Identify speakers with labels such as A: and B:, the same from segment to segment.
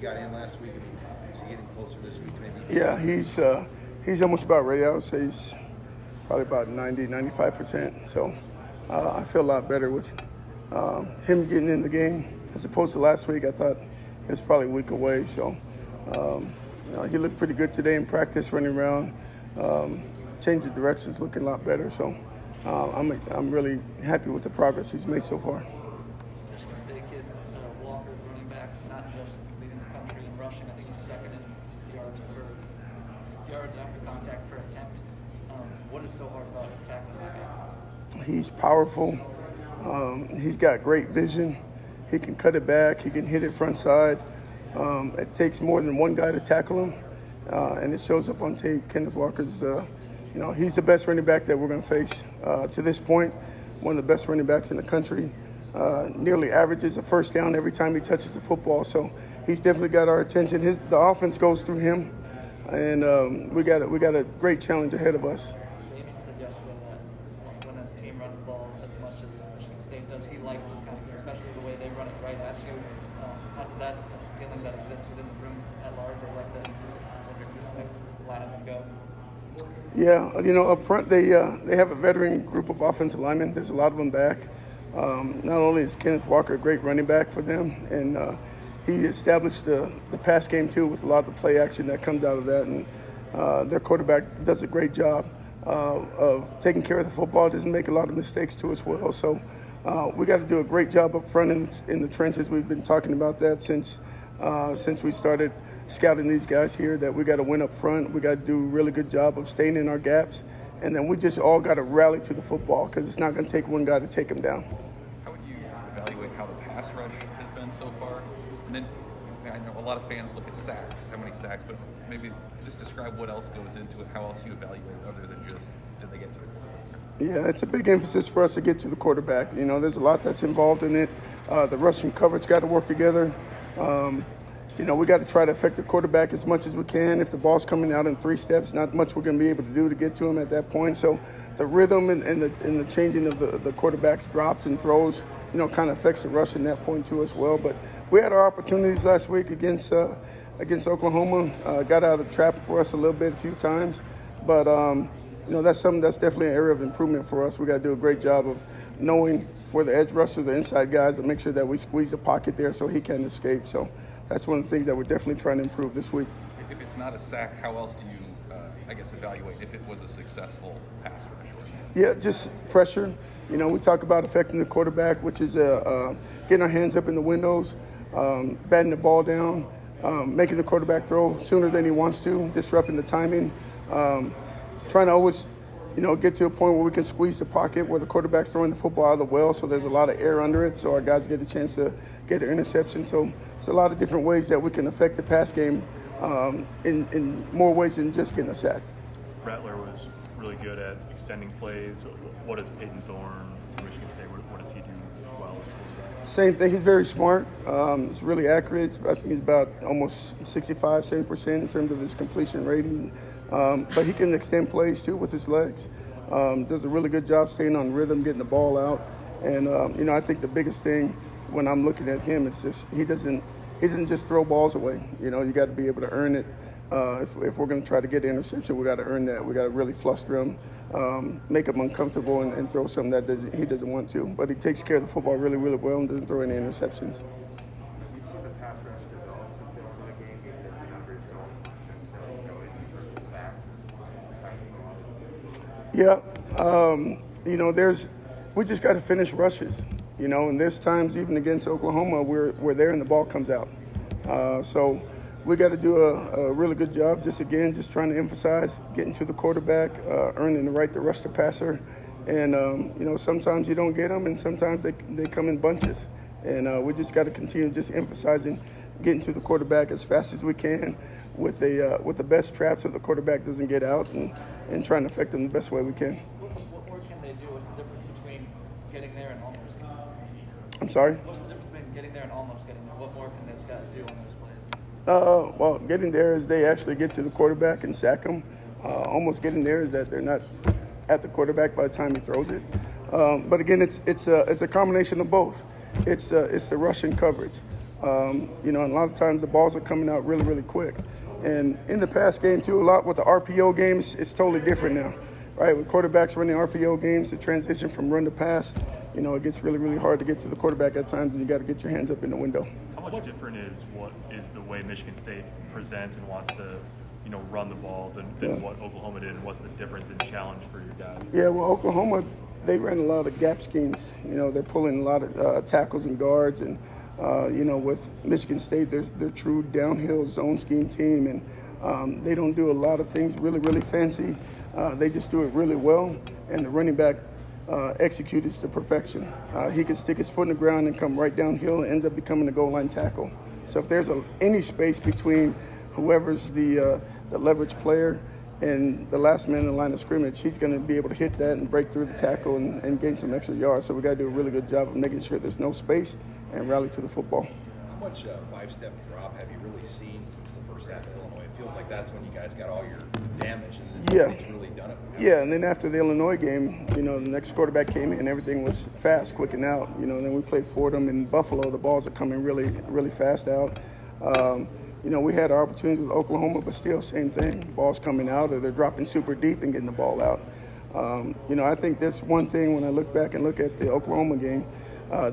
A: got in last week. I mean, is he getting closer this week maybe?
B: Yeah, he's almost about ready. I would say he's probably about 95%. So I feel a lot better with him getting in the game as opposed to last week. I thought he was probably a week away. So he looked pretty good today in practice, running around, change of directions, looking a lot better. So I'm really happy with the progress he's made so far.
C: Michigan State kid, Walker, running back, not just leading the country in rushing. I think he's second in yards after contact per attempt. What is so hard about tackling that guy?
B: He's powerful. He's got great vision. He can cut it back. He can hit it front side. It takes more than one guy to tackle him, and it shows up on tape. Kenneth Walker's, he's the best running back that we're going to face to this point. One of the best running backs in the country. Nearly averages a first down every time he touches the football. So he's definitely got our attention. The offense goes through him, and we got a great challenge ahead of us.
C: Damien said yesterday that when a team runs the ball as much as Michigan State does, he likes this kind of game, especially the way they run it right at you. How does that feeling that exists within the room at large, or like that you're just going to line up and go?
B: Yeah, up front they have a veteran group of offensive linemen. There's a lot of them back. Not only is Kenneth Walker a great running back for them, and he established the pass game too with a lot of the play action that comes out of that, and their quarterback does a great job of taking care of the football, doesn't make a lot of mistakes too as well. So we got to do a great job up front in the trenches. We've been talking about that since we started scouting these guys here, that we got to win up front. We got to do a really good job of staying in our gaps. And then we just all got to rally to the football, because it's not going to take one guy to take him down.
D: How would you evaluate how the pass rush has been so far? And then I know a lot of fans look at sacks, how many sacks, but maybe just describe what else goes into it, how else you evaluate it other than just did they get to the quarterback?
B: Yeah, it's a big emphasis for us to get to the quarterback. There's a lot that's involved in it. The rushing coverage got to work together. We got to try to affect the quarterback as much as we can. If the ball's coming out in 3 steps, not much we're going to be able to do to get to him at that point. So the rhythm and the changing of the quarterback's drops and throws, kind of affects the rush in that point too as well. But we had our opportunities last week against Oklahoma. Got out of the trap for us a few times. But, that's something that's definitely an area of improvement for us. We got to do a great job of knowing for the edge rushers, the inside guys, and make sure that we squeeze the pocket there so he can't escape. So that's one of the things that we're definitely trying to improve this week.
D: If it's not a sack, how else do you, evaluate if it was a successful pass rush?
B: Yeah, just pressure. We talk about affecting the quarterback, which is getting our hands up in the windows, batting the ball down, making the quarterback throw sooner than he wants to, disrupting the timing, trying to always, get to a point where we can squeeze the pocket where the quarterback's throwing the football out of the well, so there's a lot of air under it, so our guys get a chance to get an interception. So it's a lot of different ways that we can affect the pass game in more ways than just getting a sack.
E: Rattler was really good at extending plays. What does Peyton Thorne from Michigan State, what does he do well as a quarterback?
B: Same thing. He's very smart. He's really accurate. I think he's about almost 65-70% in terms of his completion rating. But he can extend plays too with his legs. Does a really good job staying on rhythm, getting the ball out. And I think the biggest thing when I'm looking at him is just he doesn't just throw balls away. You got to be able to earn it. If we're going to try to get an interception, we got to earn that. We got to really fluster him, make him uncomfortable, and throw something that he doesn't want to. But he takes care of the football really, really well and doesn't throw any interceptions.
F: You see the pass rush develop since they were in the game, that the numbers don't necessarily show it in terms of sacks
B: Yeah, we just got to finish rushes, and there's times even against Oklahoma we're there and the ball comes out. So we got to do a really good job just trying to emphasize getting to the quarterback, earning the right to rush the passer. And, sometimes you don't get them, and sometimes they come in bunches. And we just got to continue just emphasizing getting to the quarterback as fast as we can with the best trap so the quarterback doesn't get out, and trying to affect them the best way we can.
C: What more can they do? What's the difference between getting there and almost getting there?
B: I'm sorry?
C: What's the difference between getting there and almost getting there? What more can these guys do on those plays?
B: Well, getting there is they actually get to the quarterback and sack him. Almost getting there is that they're not at the quarterback by the time he throws it. But again, it's a combination of both. It's the rush and coverage. You know, and a lot of times the balls are coming out really, really quick. And in the past game, too, a lot with the RPO games, it's totally different now, right? With quarterbacks running RPO games, the transition from run to pass, you know, it gets really, really hard to get to the quarterback at times, and you got to get your hands up in the window.
E: How much different is the way Michigan State presents and wants to, you know, run the ball than what Oklahoma did, and what's the difference in challenge for your guys?
B: Yeah, well, Oklahoma, they ran a lot of gap schemes. You know, they're pulling a lot of tackles and guards, and you know, with Michigan State, they're true downhill zone scheme team, and they don't do a lot of things really, really fancy. They just do it really well, and the running back executes to perfection. He can stick his foot in the ground and come right downhill and ends up becoming a goal line tackle. So if there's any space between whoever's the leverage player and the last man in the line of scrimmage, he's going to be able to hit that and break through the tackle and gain some extra yards. So we got to do a really good job of making sure there's no space and rally to the football.
G: How much five-step drop have you really seen since the first half of Illinois? It feels like that's when you guys got all your damage, and nobody's really done it.
B: Yeah, and then after the Illinois game, you know, the next quarterback came in, everything was fast, quick and out. You know, and then we played Fordham and Buffalo. The balls are coming really, really fast out. You know, we had our opportunities with Oklahoma, but still, same thing. Balls coming out, or they're dropping super deep and getting the ball out. You know, I think that's one thing when I look back and look at the Oklahoma game.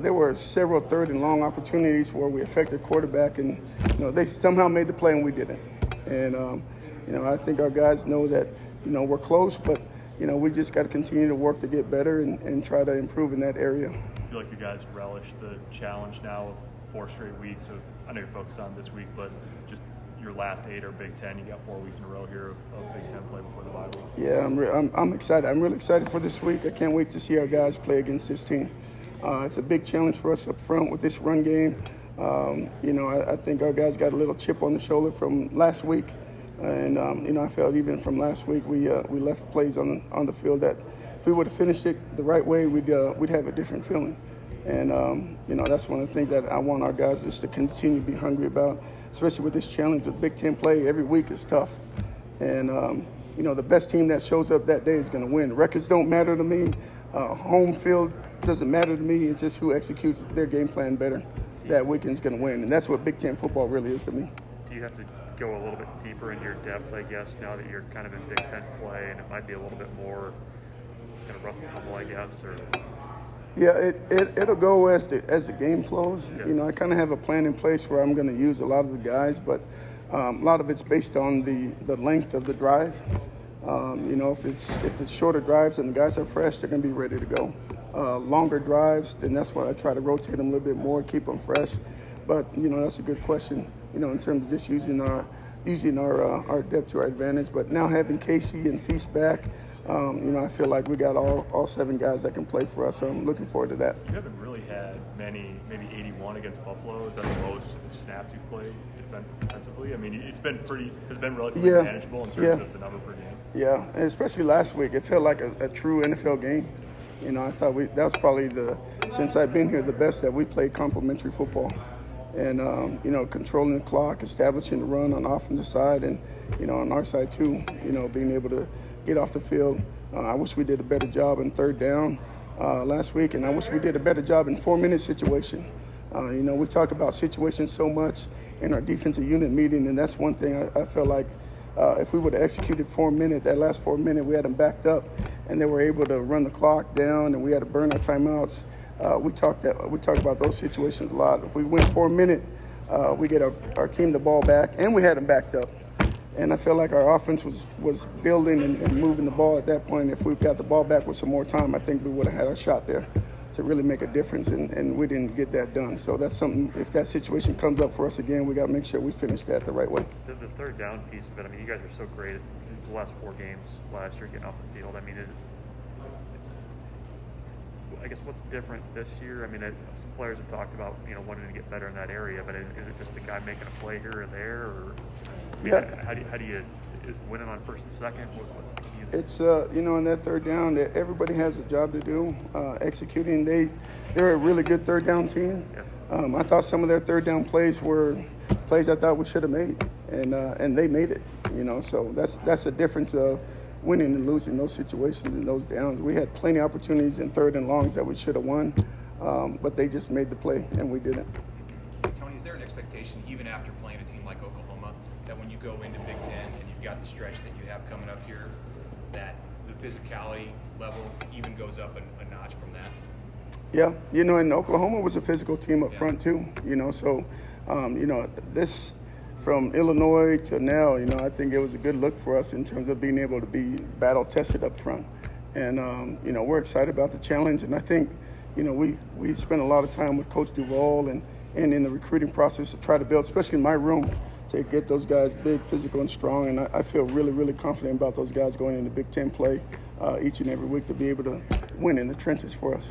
B: There were several third and long opportunities where we affected quarterback, and you know, they somehow made the play and we didn't. And you know, I think our guys know that, you know, we're close, but you know, we just got to continue to work to get better and try to improve in that area.
E: I feel like you guys relish the challenge now of 4 straight weeks of, I know you're focused on this week, but just your last 8 are Big Ten. You got 4 weeks in a row here of Big Ten play before the bye week.
B: Yeah, I'm excited. I'm really excited for this week. I can't wait to see our guys play against this team. It's a big challenge for us up front with this run game. You know, I think our guys got a little chip on the shoulder from last week, and you know, I felt even from last week we left plays on the field that if we would have finished it the right way, we'd have a different feeling. And you know, that's one of the things that I want our guys just to continue to be hungry about, especially with this challenge with Big Ten play. Every week is tough, and you know, the best team that shows up that day is going to win. Records don't matter to me. Home field doesn't matter to me. It's just who executes their game plan better. That weekend's going to win, and that's what Big Ten football really is to me.
E: Do you have to go a little bit deeper in your depth, I guess, now that you're kind of in Big Ten play, and it might be a little bit more kind of rough and tumble, I guess, or?
B: Yeah, it'll go as the game flows.
E: Yeah.
B: You know, I kind of have a plan in place where I'm going to use a lot of the guys, but a lot of it's based on the length of the drive. You know, if it's shorter drives and the guys are fresh, they're going to be ready to go. Longer drives, then that's why I try to rotate them a little bit more, keep them fresh. But you know, that's a good question. You know, in terms of just using our depth to our advantage. But now having Casey and Feast back, you know, I feel like we got all 7 guys that can play for us. So I'm looking forward to that.
E: You haven't really had many, maybe 81 against Buffalo. Is that the most snaps you've played defensively? I mean, it's been relatively manageable in terms of the number per game. Yeah,
B: and especially last week, it felt like a true NFL game. You know, I thought that was probably since I've been here, the best that we played complementary football. And, you know, controlling the clock, establishing the run on the offensive side, and, you know, on our side too, you know, being able to get off the field. I wish we did a better job in third down last week, and I wish we did a better job in 4-minute situation. You know, we talk about situations so much in our defensive unit meeting, and that's one thing I felt like if we would have executed 4-minute, that last 4-minute, we had them backed up, and they were able to run the clock down, and we had to burn our timeouts. We talk about those situations a lot. If we went 4-minute, we get our team the ball back, and we had them backed up. And I feel like our offense was building and moving the ball at that point. If we got the ball back with some more time, I think we would have had a shot there to really make a difference, and we didn't get that done. So that's something, if that situation comes up for us again, we got to make sure we finish that the right way.
E: The third down piece of it, I mean, you guys are so great at the last 4 games last year getting off the field. I mean, I guess what's different this year? I mean, some players have talked about, you know, wanting to get better in that area, but is it just the guy making a play here or there? Or I mean, how do you win it on first and second? What's the key?
B: It's, you know, in that third down, everybody has a job to do. Executing, they're a really good third down team. Yeah. I thought some of their third down plays were plays I thought we should have made, and they made it. You know, so that's a difference of winning and losing those situations and those downs. We had plenty of opportunities in third and longs that we should have won, but they just made the play and we didn't.
A: Tony, is
H: there an expectation, even after playing a team like Oklahoma, that when you go into Big Ten and you've got the stretch that you have coming up here, that the physicality level even goes up a notch from that?
B: Yeah, and Oklahoma was a physical team up front too, so, this from Illinois to now, I think it was a good look for us in terms of being able to be battle tested up front. And, we're excited about the challenge. And I think, we spent a lot of time with Coach Duval and in the recruiting process to try to build, especially in my room, to get those guys big, physical, and strong. And I feel really, really confident about those guys going into Big Ten play each and every week to be able to win in the trenches for us.